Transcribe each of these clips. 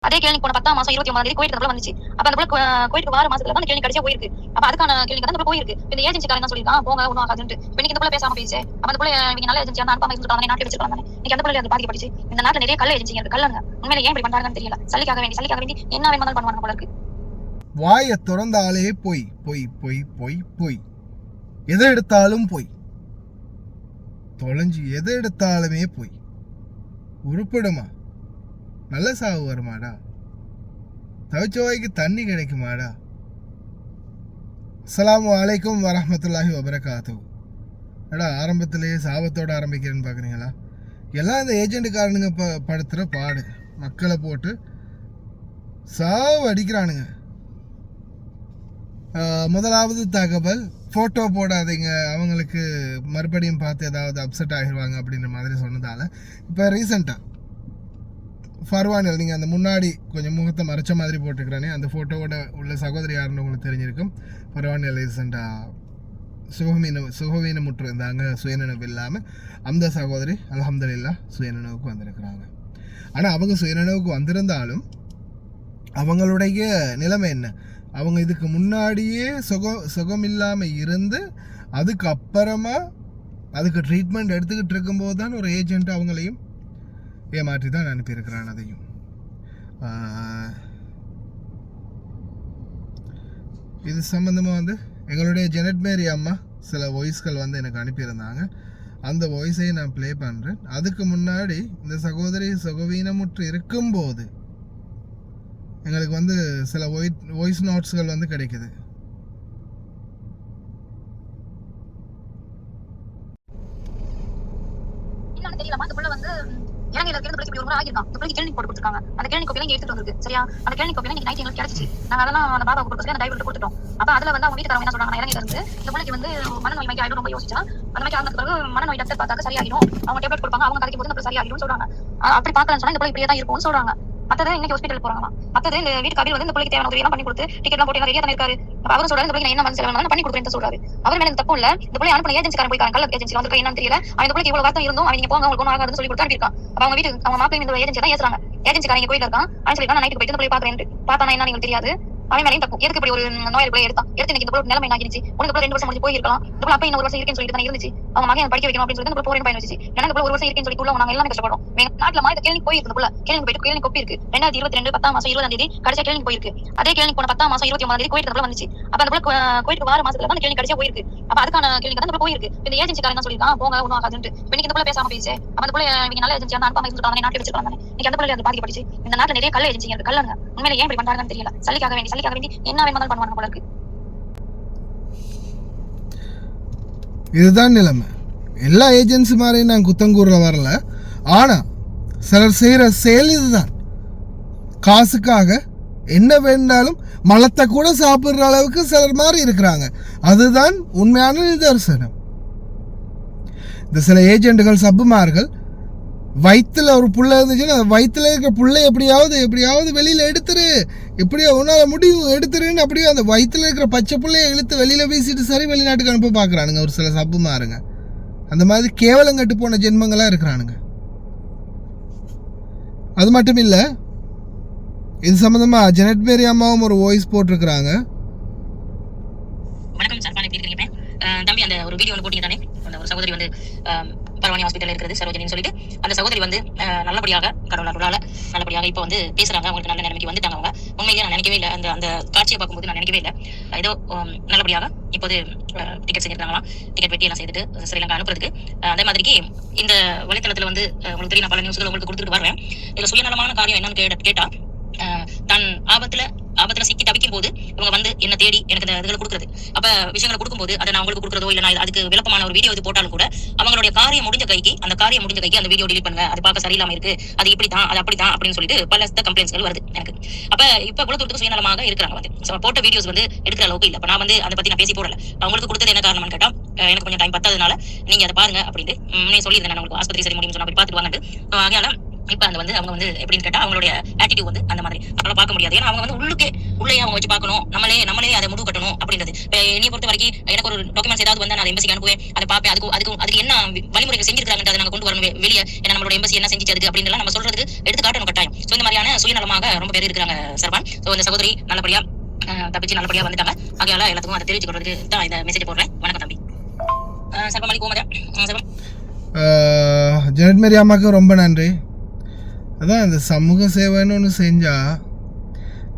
அதே கிளினிக் போன 10ஆம் மாசம் 29ஆம் தேதி கோயிலுக்கு வந்துச்சு. அப்ப அந்த புள்ள கோயிலுக்கு வார மாசத்துல தான் அந்த கிளினிக் கடைசியா போயிருக்கு. அப்ப அதுக்கான கிளினிக் தான் அந்த புள்ள போயிருக்கு. இந்த ஏஜென்சிக்காரங்க தான் சொல்லிருக்கான் போங்க ஒண்ணும் ஆகாதுன்னு. இன்னைக்கு இந்த புள்ள பேசாம போயிடுச்சு. அப்ப அந்த புள்ள இவங்க நல்ல ஏஜென்சியா அனுப்பாம இருந்துட்டாங்க நாட்டு வச்சிருக்காங்க. இன்னைக்கு அந்த புள்ள அது பாதிக்கப்பட்டுச்சு. இந்த நாட்டுல நிறைய கள்ள ஏஜென்சிங்க இருக்கு. கள்ளங்க உண்மையில ஏன் இப்படி பண்றாங்கன்னு தெரியல. சல்லிக்காக வேண்டி என்ன வேணுமானாலும் பண்ணுவாங்க போல இருக்கு. வாயை திறந்தாலே பொய் பொய் பொய் பொய் பொய். எதை எடுத்தாலும் பொய். தொலைஞ்சு எதை எடுத்தாலுமே பொய். உருப்படுமா? நல்ல சாவு வருமாடா? தவிச்ச வாய்க்கு தண்ணி கிடைக்குமாடா? அஸ்ஸலாமு அலைக்கும் வரஹ்மத்துல்லாஹி வபரகாத்துஹு. அடா ஆரம்பத்திலேயே சாபத்தோடு ஆரம்பிக்கிறேன்னு பார்க்குறீங்களா? எல்லாம் இந்த ஏஜென்ட்டுக்காரனுங்க படுத்துகிற பாடு. மக்களை போட்டு சாவு அடிக்கிறானுங்க. முதலாவது தகவல், ஃபோட்டோ போடாதீங்க, அவங்களுக்கு மறுபடியும் பார்த்து ஏதாவது அப்செட் ஆகிடுவாங்க அப்படின்ற மாதிரி சொன்னதால் இப்போ ரீசெண்டாக ஃபர்வானில் நீங்கள் அந்த முன்னாடி கொஞ்சம் முகத்தை மறைச்ச மாதிரி போட்டுக்கிறானே அந்த ஃபோட்டோவோட உள்ள சகோதரி யாருன்னு உங்களுக்கு தெரிஞ்சிருக்கும். ஃபர்வானில் ரீசெண்டாக சுகவீனமுற்று இருந்தாங்க, சுயநினைவு இல்லாமல். அந்த சகோதரி அல்ஹம்துலில்லாஹ் சுயநினைவுக்கு வந்திருக்கிறாங்க. ஆனால் அவங்க சுயநினைவுக்கு வந்திருந்தாலும் அவங்களுடைய நிலைமை என்ன? அவங்க இதுக்கு முன்னாடியே சுகம் இல்லாமல் இருந்து அதுக்கப்புறமா அதுக்கு ட்ரீட்மெண்ட் எடுத்துக்கிட்டு இருக்கும்போது தான் ஒரு ஏஜென்ட் அவங்களையும் ஏமாற்றி தான் அனுப்பியிருக்கிறான். அதையும் இது சம்மந்தமாக எங்களுடைய ஜெனட் மேரி அம்மா சில வாய்ஸ்கள் எனக்கு அனுப்பியிருந்தாங்க. அந்த வாய்ஸையும் நான் ப்ளே பண்ணுறேன். அதுக்கு முன்னாடி இந்த சகோதரி சுகவீனமுற்று இருக்கும்போது எங்களுக்கு சில வாய்ஸ் நோட்ஸ்கள் கிடைக்குது. இலங்கையில இருந்து பிள்ளைக்கு ஒரு முறை ஆகிருக்கான். இந்த பிள்ளைக்கு கிளினிக் போட்டு கொடுத்துருக்காங்க. அந்த கிளினிக் கோப்பில எடுத்துட்டு வந்திருக்கு. சரியா? அந்த கிளினிக் கோப்பில இன்னைக்கு நைட் எங்களுக்கு கிடைச்சிச்சு. நாங்க அதெல்லாம் அந்த பாபா கொடுத்து அந்த டைவர்ட் கொடுத்துட்டோம். அப்ப அதுல அவங்க வீட்டுக்காரங்க என்ன சொல்றாங்க, இலங்கையில இருந்து இந்த பிள்ளைக்கு மனநோய் மைக்கு ஆயிடும் ரொம்ப யோசிச்சா அந்த மாதிரி ஆனதுக்கு பிறகு மனநோய் டாக்டர் பார்த்தாக்க சரியாகிடும், அவங்க டேப்லெட் கொடுப்பாங்க, அவங்க கதைக்கும் போது நம்ம சரியாகிடும் சொல்றாங்க. அப்படி பார்க்கலன்னு சொன்னா இந்த பிள்ளை இப்படியே தான் இருக்கும்னு சொல்றாங்க. மத்தது இன்னைக்கு ஹாஸ்பிட்டல் போறாங்க. மத்தது இந்த வீட்டுக்காரர் இந்த பிள்ளைக்கு தேவையான உதவி எல்லாம் பண்ணி கொடுத்து டிக்கெட் போட்டு ரெடியா தான் இருக்காரு. அப்ப அவர் சொல்றாரு இந்த பிள்ளைக்கு என்ன வந்து செலவு பண்ணி கொடுக்குறேன்னு சொல்றாரு. அவர் மேல தப்பு இல்ல. இந்த பிள்ளை அனுப்பின ஏஜென்சிக்காரன் போய் கள்ள ஏஜென்சி வந்து என்னன்னு தெரியல. அந்த பிள்ளைக்கு இவ்வளவு வார்த்தை இருந்தும் அவங்க போங்க உங்களுக்கு ஒன்றும் ஆகாதுன்னு சொல்லி கொடுத்து அனுப்பியிருக்கான். அப்ப அவங்க வீட்டுக்கு அவங்க மாப்பிள்ளை இந்த ஏஜென்சி தான் ஏசுறாங்க. ஏஜென்சிக்காரங்க கோயில இருக்கான் அப்படின்னு சொல்லி நான் நைட்டுக்கு போயிட்டு இந்த பிள்ளை பாக்குறேன். பார்த்தானா என்ன எங்களுக்கு தெரியாது. அவன் மேலையும் தப்பு. எதுக்கு இப்படி ஒரு நோய் பிள்ளை எடுத்து இன்னைக்கு இந்த பிள்ளை நிலைமை ஆகிருச்சு. உனக்கு 2 வருஷம் முடிஞ்சு போயிருக்கலாம். இந்த பிள்ளை அப்ப இன்னும் 1 வருஷம் இருக்கேன்னு சொல்லிட்டு தான் இருந்துச்சு. அவங்க மகன் படிக்க வைக்கணும் அப்படின்னு சொல்லிட்டு போறேன் பயன் வச்சு ஏன்னா இந்த பிள்ளை 1 வருஷம் இருக்கேன்னு சொல்லி உள்ள நாங்க எல்லாமே கஷ்டப்படுறோம். நாட்டுல மாதிரி கிளினிக் போயிருக்கு. பிள்ளை கிளினிக் போயிட்டு கிளினிக் கொப்பி இருக்கு. 2022 10ஆம் மாசம் 20ஆம் தேதி கடைசியா கிளினிக் போயிருக்கு. அதே கிளினிக் போன 10ஆம் மாசம் 29ஆம் தேதி கோயிலுக்கு வந்துச்சு. அப்ப அந்த பிள்ளை கோயிலுக்கு வார மாசத்துல தான் அந்த கிளினிக் கடைசியா போயிருக்கு. அப்ப அதுக்கான கிளினிக் தான் போயிருக்கு. இந்த ஏஜென்சிக்காரங்க தான் சொல்லிருக்கான் போங்க ஒன்றும் ஆகாதுன்னு. இன்னைக்கு இந்த பிள்ளை பேசாம போயிடுச்சு. அப்ப அந்த பிள்ளை இவங்க நல்ல ஏஜென்சியா அனுப்பாம இருந்துட்டாங்க நாட்டு வச்சிருக்காங்க. இன்னைக்கு அந்த பிள்ளை அது பாதிக்கப்பட்டுச்சு. இந்த நாட்டுல நிறைய கள்ள ஏஜென்சிங்க இருக்கு. கள்ளங்க உண்மையில ஏன் இப்படி பண்றாங்கன்னு தெரியல. சல்லிக்காக வேண்டி என்ன வேணுமானாலும் பண்ணுவாங்க போல இருக்கு. இதுதான் நிலைமை. எல்லா ஏஜென்சி மாதிரியும் நான் குத்தங்கூற வரல. ஆனால் சிலர் செய்கிற செயல் இதுதான். காசுக்காக என்ன வேண்டாலும் மலத்தை கூட சாப்பிட்ற அளவுக்கு சிலர் மாதிரி இருக்கிறாங்க. அதுதான் உண்மையான நிதர்சனம். இந்த சில ஏஜென்ட்டுகள் சப்புமார்கள் வயிற்றுல ஒரு புள்ள இருந்துச்சுன்னா வயிற்றுல இருக்கிற புள்ளை எப்படியாவது வெளியில் எடுத்துரு, எப்படியோ உன்னால் முடியும் எடுத்துருன்னு அப்படியே அந்த வயிற்றுல இருக்கிற பச்சை புள்ளையை இழுத்து வெளியில் வீசிட்டு சரி வெளிநாட்டுக்கு அனுப்ப பார்க்குறானுங்க ஒரு சில சப்புமாருங்க. அந்த மாதிரி கேவலம் கட்டு போன ஜென்மங்களாக இருக்கிறானுங்க. அது மட்டும் இல்லை, இது சம்மந்தமாக ஜெனட் மேரி அம்மாவும் ஒரு வாய்ஸ் போட்டிருக்கிறாங்க. வணக்கம் சார், எப்படி இருக்கீங்க தம்பி? அந்த ஒரு வீடியோ போட்டீங்க தானே, அந்த ஒரு சகோதரி பரவானி ஹாஸ்பிட்டல் இருக்கிறது சரோஜினின்னு சொல்லிட்டு அந்த சகோதரி நல்லபடியாக கடவுளால நல்லபடியாக இப்போ பேசுறாங்க. அவங்களுக்கு நல்ல நிலைமைக்கு வந்துட்டாங்க. அவங்க உண்மையிலேயே நான் நினைக்கவே இல்லை. அந்த காட்சியை பார்க்கும்போது நான் நினைக்கவே இல்லை. ஏதோ நல்லபடியாக இப்போது டிக்கெட் செஞ்சிருக்காங்களாம். டிக்கெட் வெட்டி எல்லாம் செய்துட்டு ஸ்ரீலங்கா அனுப்புறதுக்கு. அதே மாதிரிக்கு இந்த வலைத்தளத்தில் உங்களுக்கு தெரியும், நான் பல நியூஸ்கள் உங்களுக்கு கொடுத்துட்டு வருவேன். இதுல சுயநலமான காரியம் என்னன்னு கேட்டா தன் ஆபத்துல சிக்கி தவிக்கும் போது இவங்க என்ன தேடி எனக்கு இந்த இதுகளை கொடுக்குறது. அப்ப விஷயங்களை கொடுக்கும்போது அதை நான் உங்களுக்கு கொடுக்குறதோ இல்ல நான் அதுக்கு விளக்கமான ஒரு வீடியோ போட்டாலும் கூட அவங்களுடைய காரியம் முடிஞ்ச கைக்கு அந்த வீடியோ டிலீட் பண்ணுங்க, அது பார்க்க சரியில்லாம இருக்கு, அது இப்படித்தான் அது அப்படித்தான் அப்படின்னு சொல்லிட்டு பல கம்ப்ளைண்ட்ஸ்கள் வருது எனக்கு. அப்ப இப்ப இவ்வளவு தூரத்துக்கு சுயநலமாக இருக்கிறாங்க. போட்ட வீடியோஸ் எடுக்கிற அளவுக்கு இல்ல. அப்ப நான் அதை பத்தி நான் பேசி போடல. அவங்களுக்கு கொடுத்தது என்ன காரணம்னு கேட்டா எனக்கு கொஞ்சம் டைம் பத்தாதனால நீங்க அதை பாருங்க அப்படின்னு நீ சொல்லியிருந்தேன். நான் உங்களுக்கு ஆஸ்பத்திரி சரி முடியும் சொன்னா போய் பார்த்துட்டு வாங்க. இப்ப அந்த வந்து அவங்க வந்து எப்படின்னு கேட்டா அவங்களுடைய ஆட்டிடியூட் வந்து அந்த மாதிரி நம்மளால பார்க்க முடியாது. ஏன்னா அவங்க வந்து உள்ளே அவங்க வச்சு பார்க்கணும், நம்மளே அதை முடிவு கட்டணும் அப்படின்றது. இப்ப என்னைய பொறுத்த வரைக்கும் எனக்கு ஒரு டாக்குமெண்ட்ஸ் ஏதாவது வந்து நான் எம்பசிக்கு அனுப்புவேன், அதை பார்ப்பேன், அதுக்கு என்ன வழிமுறைகள் செஞ்சிருக்காங்க அதை நாங்க கொண்டு வரணும் வெளியே. ஏன்னா நம்மளோட எம்பசி என்ன செஞ்சிச்சு அதுக்கு அப்படின்னு நம்ம சொல்றதுக்கு எடுத்து காட்டணும் கட்டாயம். ஸோ இந்த மாதிரியான சுயநலமாக ரொம்ப பேர் இருக்கிறாங்க சர்வான். ஸோ இந்த சகோதரி நல்லபடியா தப்பிச்சு நல்லபடியா வந்துட்டாங்க. ஆகையால எல்லாத்துக்கும் அதை தெரிவிச்சு கொள்றதுக்கு தான் இந்த மெசேஜ் போடுறேன். வணக்கம் தம்பி. சர்வம் அலி கோமதா சர்வம். ஜெனட் மேரி அம்மாவுக்கு ரொம்ப நன்றி. அதான் இந்த சமூக சேவைன்னு ஒன்று செஞ்சால்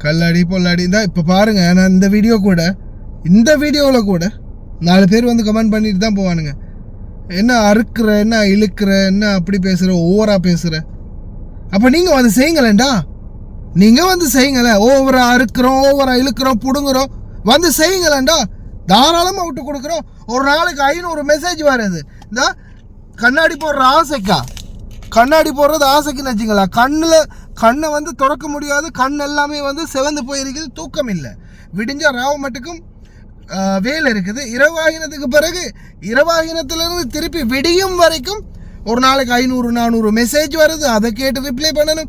கல்லாடி பொல்லாடி தான். இப்போ பாருங்கள், நான் இந்த வீடியோவில் கூட 4 பேர் வந்து கமெண்ட் பண்ணிட்டு தான் போவானுங்க. என்ன அறுக்கிற, என்ன இழுக்கிற, என்ன அப்படி பேசுகிற, ஓவராக பேசுகிற. அப்போ நீங்கள் வந்து செய்யுங்களேன்டா, நீங்கள் வந்து செய்யுங்களேன். ஓவராக அறுக்கிறோம், ஓவராக இழுக்கிறோம், பிடுங்குறோம், வந்து செய்யுங்களேன்டா. தாராளமாக விட்டு கொடுக்குறோம். ஒரு நாளைக்கு 500 மெசேஜ் வருது. இந்த கண்ணாடி போடுற ஆசைக்கா, கண்ணாடி போடுறது ஆசைக்குன்னு வச்சுங்களா, கண்ணை வந்து திறக்க முடியாது. கண் எல்லாமே வந்து செவந்து போயிருக்குது, தூக்கம் இல்லை. விடிஞ்சா ராவ மட்டுக்கும் வேலை இருக்குது. இரவாகினத்துக்கு பிறகு இரவாகினத்திலிருந்து திருப்பி விடியும் வரைக்கும் ஒரு நாளைக்கு 500-400 மெசேஜ் வருது. அதை கேட்டு ரிப்ளை பண்ணணும்.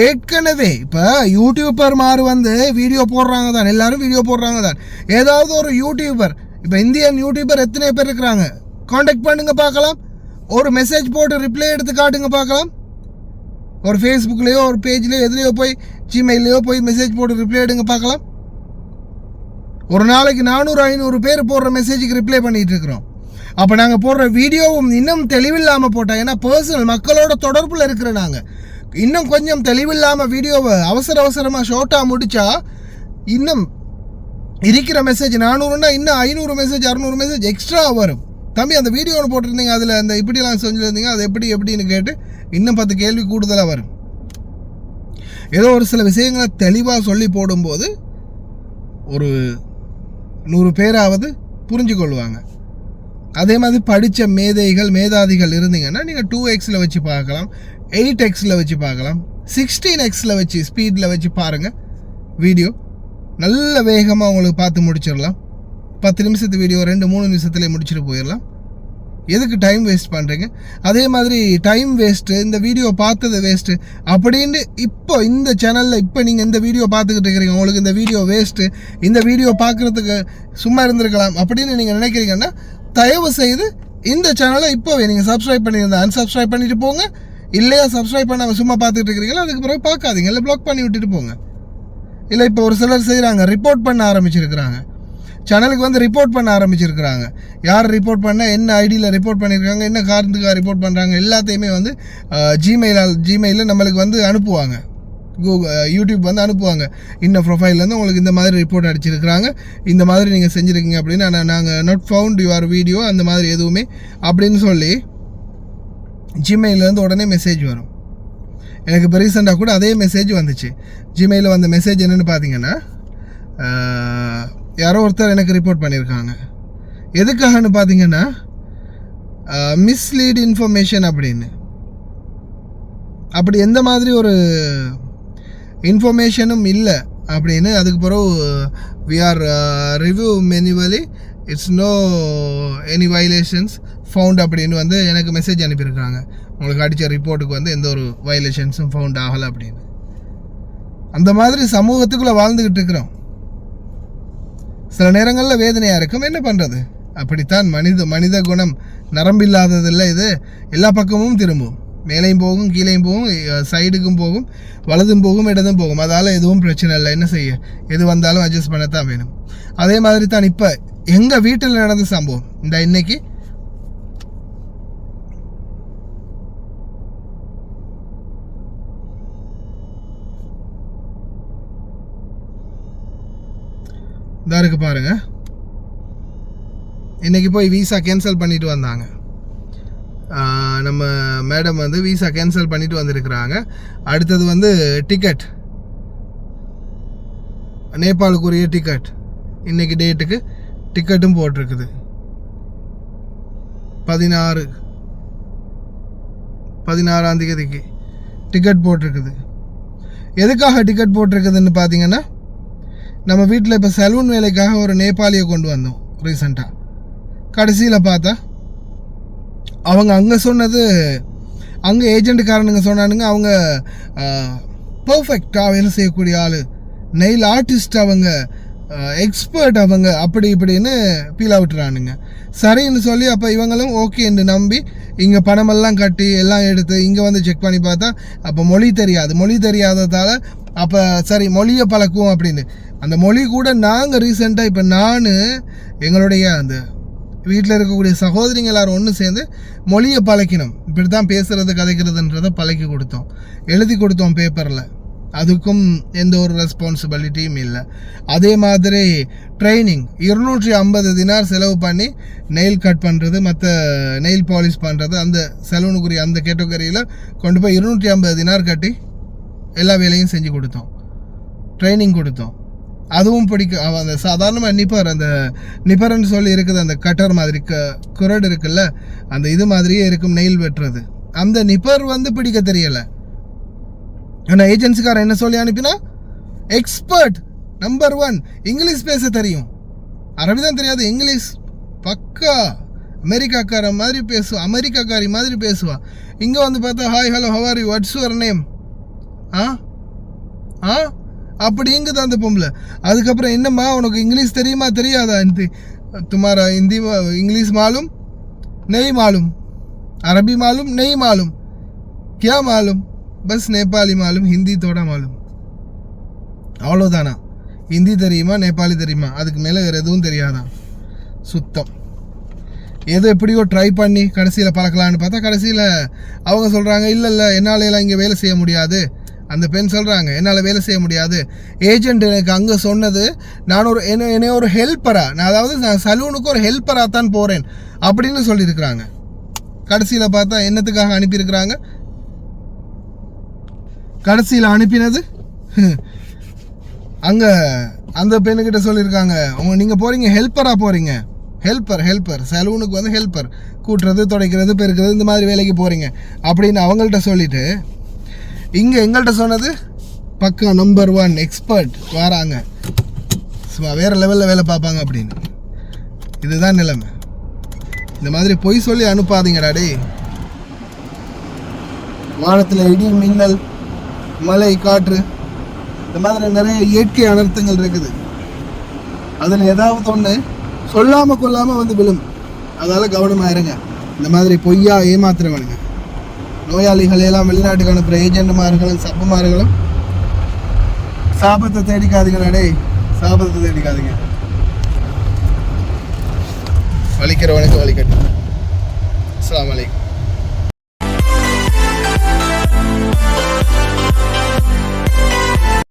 ஏற்கனவே இப்போ யூடியூபர் மாதிரி வந்து வீடியோ போடுறாங்க தான், எல்லாரும் வீடியோ போடுறாங்க தான். ஏதாவது ஒரு யூடியூபர், இப்போ இந்தியன் யூடியூபர் எத்தனை பேர் இருக்கிறாங்க, காண்டாக்ட் பண்ணுங்க பார்க்கலாம். ஒரு மெசேஜ் போட்டு ரிப்ளை எடுத்து காட்டுங்க பார்க்கலாம். ஒரு ஃபேஸ்புக்லேயோ ஒரு பேஜ்லேயோ எதுலேயோ போய் ஜிமெயிலையோ போய் மெசேஜ் போட்டு ரிப்ளை எடுங்க பார்க்கலாம். ஒரு நாளைக்கு 400-500 பேர் போடுற மெசேஜுக்கு ரிப்ளை பண்ணிகிட்டு இருக்கிறோம். அப்போ நாங்கள் போடுற வீடியோவும் இன்னும் தெளிவில்லாமல் போட்டோம். ஏன்னா பர்சனல் மக்களோட தொடர்பில் இருக்கிற நாங்கள் இன்னும் கொஞ்சம் தெளிவில்லாமல் வீடியோவை அவசரமாக ஷார்ட்டாக முடித்தா இன்னும் இருக்கிற மெசேஜ் 400ன்னா இன்னும் 500 மெசேஜ் 600 மெசேஜ் எக்ஸ்ட்ரா வரும். தம்பி அந்த வீடியோ ஒன்று போட்டிருந்தீங்க, அதில் அந்த இப்படிலாம் செஞ்சுருந்தீங்க, அது எப்படின்னு கேட்டு இன்னும் 10 கேள்வி கூடுதலாக வரும். ஏதோ ஒரு சில விஷயங்களை தெளிவாக சொல்லி போடும்போது ஒரு 100 பேராவது புரிஞ்சு கொள்வாங்க. அதே மாதிரி படித்த மேதாதிகள் இருந்தீங்கன்னா நீங்கள் 2x வச்சு பார்க்கலாம், 8x வச்சு பார்க்கலாம், 16x வச்சு ஸ்பீடில் வச்சு பாருங்கள். வீடியோ நல்ல வேகமாக உங்களுக்கு பார்த்து முடிச்சிடலாம். 10 நிமிஷத்து வீடியோ 2-3 நிமிஷத்துலேயே முடிச்சுட்டு போயிடலாம். எதுக்கு டைம் வேஸ்ட் பண்ணுறீங்க? அதே மாதிரி டைம் வேஸ்ட்டு, இந்த வீடியோ பார்த்தது வேஸ்ட்டு அப்படின்னு இப்போ இந்த சேனலில் இப்போ நீங்கள் இந்த வீடியோ பார்த்துக்கிட்டு இருக்கிறீங்க, உங்களுக்கு இந்த வீடியோ வேஸ்ட்டு, இந்த வீடியோ பார்க்குறதுக்கு சும்மா இருந்திருக்கலாம் அப்படின்னு நீங்கள் நினைக்கிறீங்கன்னா தயவு செய்து இந்த சேனலை இப்போவே நீங்கள் சப்ஸ்கிரைப் பண்ணியிருந்தா அன்சப்ஸ்கிரைப் பண்ணிட்டு போங்க. இல்லையா சப்ஸ்கிரைப் பண்ணாமல் சும்மா பார்த்துட்டு இருக்கிறீங்களா, அதுக்கு பிறகு பார்க்காதீங்க, இல்லை ப்ளாக் பண்ணி விட்டுட்டு போங்க. இல்லை இப்போ ஒரு சிலர் செய்கிறாங்க, ரிப்போர்ட் பண்ண ஆரம்பிச்சிருக்கிறாங்க, சேனலுக்கு வந்து ரிப்போர்ட் பண்ண ஆரம்பிச்சிருக்கிறாங்க. யார் ரிப்போர்ட் பண்ண, என்ன ஐடியில் ரிப்போர்ட் பண்ணியிருக்காங்க, என்ன காரணத்துக்காக ரிப்போர்ட் பண்ணுறாங்க, எல்லாத்தையுமே வந்து ஜிமெயிலில் நம்மளுக்கு வந்து அனுப்புவாங்க. யூடியூப் வந்து அனுப்புவாங்க. இந்த ப்ரொஃபைல்லேருந்து உங்களுக்கு இந்த மாதிரி ரிப்போர்ட் அடிச்சிருக்கிறாங்க, இந்த மாதிரி நீங்கள் செஞ்சுருக்கீங்க அப்படின்னு, நாங்கள் நாட் ஃபவுண்ட் யுவர் வீடியோ அந்த மாதிரி எதுவுமே அப்படின்னு சொல்லி ஜிமெயிலேருந்து உடனே மெசேஜ் வரும். எனக்கு இப்போ ரீசெண்டாக கூட அதே மெசேஜ் வந்துச்சு. ஜிமெயிலில் வந்த மெசேஜ் என்னென்னு பார்த்தீங்கன்னா, யாரோ ஒருத்தர் எனக்கு ரிப்போர்ட் பண்ணியிருக்காங்க. எதுக்காகன்னு பார்த்தீங்கன்னா மிஸ்லீட் இன்ஃபர்மேஷன் அப்படின்னு. அப்படி எந்த மாதிரி ஒரு இன்ஃபர்மேஷனும் இல்லை அப்படின்னு. அதுக்கு பிறகு we are review manually it's no any violations found அப்படின்னு வந்து எனக்கு மெசேஜ் அனுப்பியிருக்காங்க. உங்களுக்கு அடித்த ரிப்போர்ட்டுக்கு வந்து எந்த ஒரு வயலேஷன்ஸும் ஃபவுண்ட் ஆகலை அப்படின்னு. அந்த மாதிரி சமூகத்துக்குள்ளே வாழ்ந்துக்கிட்டு இருக்கிறோம். சில நேரங்களில் வேதனையாக இருக்கும், என்ன பண்ணுறது? அப்படித்தான் மனித குணம். நரம்பில்லாததில்லை இது. எல்லா பக்கமும் திரும்பும், மேலேயும் போகும், கீழேயும் போகும், சைடுக்கும் போகும், வலதும் போகும், இடதும் போகும். அதால் எதுவும் பிரச்சனை இல்லை. என்ன செய்ய, எது வந்தாலும் அட்ஜஸ்ட் பண்ணத்தான் வேணும். அதே மாதிரி தான் இப்போ எங்கள் வீட்டில் நடந்த சம்பவம். இந்த இன்னைக்கு தான் இருக்கு பாருங்க. இன்றைக்கி போய் விசா கேன்சல் பண்ணிட்டு வந்தாங்க. நம்ம மேடம் வந்து விசா கேன்சல் பண்ணிட்டு வந்திருக்கிறாங்க. அடுத்தது வந்து டிக்கெட், நேபாளுக்குரிய டிக்கெட், இன்றைக்கி டேட்டுக்கு டிக்கெட்டும் போட்டிருக்குது. 16ஆம் தேதிக்கு டிக்கெட் போட்டிருக்குது. எதுக்காக டிக்கெட் போட்டிருக்குதுன்னு பார்த்தீங்கன்னா, நம்ம வீட்டில் இப்போ சலூன் வேலைக்காக ஒரு நேபாளியை கொண்டு வந்தோம் ரீசெண்டாக. கடைசியில் பார்த்தா அவங்க அங்கே சொன்னது அங்கே ஏஜென்ட்டுக்காரனுங்க சொன்னானுங்க அவங்க பர்ஃபெக்டாக வேலை செய்யக்கூடிய ஆள், நெயில் ஆர்டிஸ்ட் அவங்க, எக்ஸ்பர்ட் அவங்க, அப்படி இப்படின்னு பீலா விட்டுறானுங்க. சரின்னு சொல்லி அப்போ இவங்களும் ஓகேன்னு நம்பி இங்கே பணமெல்லாம் கட்டி எல்லாம் எடுத்து இங்கே வந்து செக் பண்ணி பார்த்தா அப்போ மொழி தெரியாததால் அப்போ சரி மொழியை பழக்குவோம் அப்படின்னு. அந்த மொழி கூட நாங்கள் ரீசெண்டாக இப்போ நான் எங்களுடைய அந்த வீட்டில் இருக்கக்கூடிய சகோதரிங்க எல்லோரும் ஒன்று சேர்ந்து மொழியை பழக்கினோம். இப்படி தான் பேசுகிறது கதைக்கிறதுன்றதை பழக்கி கொடுத்தோம், எழுதி கொடுத்தோம் பேப்பரில். அதுக்கும் எந்த ஒரு ரெஸ்பான்சிபிலிட்டியும் இல்லை. அதே மாதிரி ட்ரைனிங் 250 தினார் செலவு பண்ணி நெயில் கட் பண்ணுறது, மற்ற நெயில் பாலிஷ் பண்ணுறது, அந்த சலூனுக்குரிய அந்த கேட்டகரியில் கொண்டு போய் 250 தினார் கட்டி எல்லா வேலையும் செஞ்சு கொடுத்தோம், ட்ரைனிங் கொடுத்தோம். அதுவும் அந்த சாதாரணமாக அந்த நிப்பர்ன்னு சொல்லி இருக்குது, அந்த கட்டர் மாதிரி குரடு இருக்குல்ல, அந்த இது மாதிரியே இருக்கும் நெயில் வெட்டுறது. அந்த நிப்பர் வந்து பிடிக்க தெரியலை. ஆனால் ஏஜென்சிக்காரன் என்ன சொல்லி அனுப்பினா எக்ஸ்பர்ட் நம்பர் 1, இங்கிலீஷ் பேச தெரியும், அரபி தான் தெரியாது, இங்கிலீஷ் பக்கா அமெரிக்காக்காரி மாதிரி பேசுவா. இங்கே வந்து பார்த்தா hi hello how are you what's your name அப்படிங்குது அந்த பொம்பளை. அதுக்கப்புறம் என்னம்மா உனக்கு இங்கிலீஷ் தெரியுமா தெரியாதா, துமாரா ஹிந்தி இங்கிலீஷ் மாலும் நெய் மாலும், அரபி மாலும் நெய் மாலும், கியா மாலும், பஸ் நேபாளி மாலும், ஹிந்தி தோட மாலும். அவ்வளோதானா? ஹிந்தி தெரியுமா, நேபாளி தெரியுமா, அதுக்கு மேலே வேறு எதுவும் தெரியாதான். சுத்தம். ஏதோ எப்படியோ ட்ரை பண்ணி கடைசியில் பழக்கலான்னு பார்த்தா கடைசியில் அவங்க சொல்கிறாங்க இல்லை என்னாலெல்லாம் இங்கே வேலை செய்ய முடியாது. அந்த பெண் சொல்கிறாங்க என்னால் வேலை செய்ய முடியாது, ஏஜென்ட் எனக்கு அங்கே சொன்னது நான் என்னை ஒரு ஹெல்ப்பராக, நான் சலூனுக்கு ஒரு ஹெல்ப்பராக தான் போகிறேன் அப்படின்னு சொல்லியிருக்கிறாங்க. கடைசியில் பார்த்தா என்னத்துக்காக அனுப்பியிருக்கிறாங்க, கடைசியில் அனுப்பினது அங்கே அந்த பெண்ணுக்கிட்ட சொல்லியிருக்காங்க நீங்கள் போகிறீங்க ஹெல்ப்பராக போகிறீங்க, ஹெல்ப்பர் சலூனுக்கு வந்து ஹெல்ப்பர், கூட்டுறது துடைக்கிறது பெருக்கிறது இந்த மாதிரி வேலைக்கு போகிறீங்க அப்படின்னு அவங்கள்ட்ட சொல்லிவிட்டு இங்கே எங்கள்கிட்ட சொன்னது பக்கா நம்பர் 1 எக்ஸ்பர்ட் வராங்க, வேறு லெவலில் வேலை பார்ப்பாங்க அப்படின்னு. இதுதான் நிலைமை. இந்த மாதிரி பொய் சொல்லி அனுப்பாதீங்கடா டே. வானத்தில் இடி மின்னல் மழை காற்று இந்த மாதிரி நிறைய இயற்கை அனர்த்தங்கள் இருக்குது. அதில் ஏதாவது ஒன்று சொல்லாமல் கொள்ளாமல் வந்து விழும். அதால் கவனமாக இருங்க. இந்த மாதிரி பொய்யா ஏமாத்துறவனுங்க நோயாளிகளெல்லாம் வெளிநாட்டுக்கு அனுப்புகிற ஏஜென்ட்மார்களும் சப்புமார்களும் சாபத்தை தேடிக்காதீங்க டே, சாபத்தை தேடிக்காதீங்க. வலிக்கிறவனுக்கு வலிக்கட்டும். அஸ்ஸலாமு அலைக்கும்.